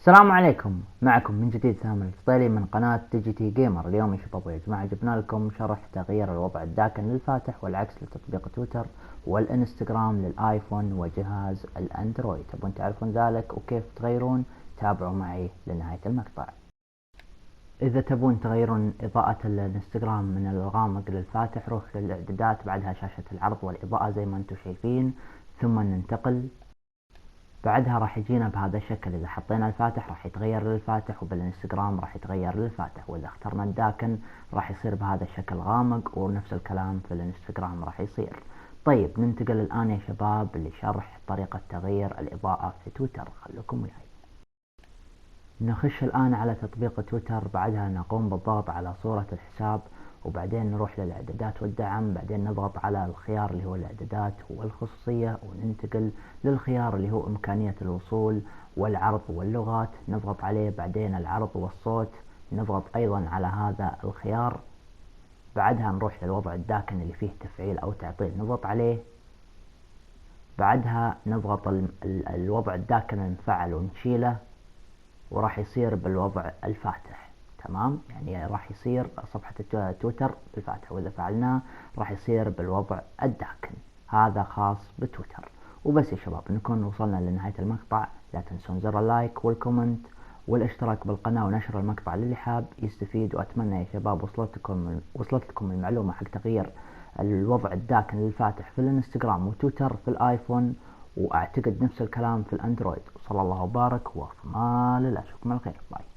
السلام عليكم، معكم من جديد سامر الفضيلي من قناة ديجيتي جيمر. اليوم يا شباب ويا جماعة جبنا لكم شرح تغيير الوضع الداكن للفاتح والعكس لتطبيق تويتر والانستغرام للايفون وجهاز الاندرويد. تبون تعرفون ذلك وكيف تغيرون؟ تابعوا معي لنهاية المقطع. إذا تبون تغيرون إضاءة الانستغرام من الغامق للفاتح، روح للإعدادات، بعدها شاشة العرض والإضاءة زي ما انتم شايفين، ثم ننتقل. بعدها راح يجينا بهذا الشكل. اذا حطينا الفاتح راح يتغير للفاتح، وبالانستغرام راح يتغير للفاتح، واذا اخترنا الداكن راح يصير بهذا الشكل غامق، ونفس الكلام في الانستغرام راح يصير. طيب ننتقل الان يا شباب لشرح طريقة تغيير الاضاءة في تويتر. خلوكم وياي. نخش الآن على تطبيق تويتر، بعدها نقوم بالضغط على صورة الحساب، وبعدين نروح للإعدادات والدعم، بعدين نضغط على الخيار اللي هو الإعدادات والخصوصية، وننتقل للخيار اللي هو إمكانية الوصول والعرض واللغات، نضغط عليه. بعدين العرض والصوت نضغط أيضا على هذا الخيار. بعدها نروح للوضع الداكن اللي فيه تفعيل أو تعطيل، نضغط عليه. بعدها نضغط الوضع الداكن المفعل ونشيله، وراح يصير بالوضع الفاتح. تمام، يعني راح يصير صفحة تويتر الفاتح، وإذا فعلناه راح يصير بالوضع الداكن. هذا خاص بتويتر. وبس يا شباب، نكون وصلنا لنهاية المقطع. لا تنسون زر اللايك والكومنت والاشتراك بالقناة ونشر المقطع للي حاب يستفيد. وأتمنى يا شباب وصلتكم المعلومة حق تغيير الوضع الداكن للفاتح في الانستغرام وتويتر في الايفون، واعتقد نفس الكلام في الاندرويد. وصلى الله وبارك وفي امان الله. اشوفكم على خير. باي.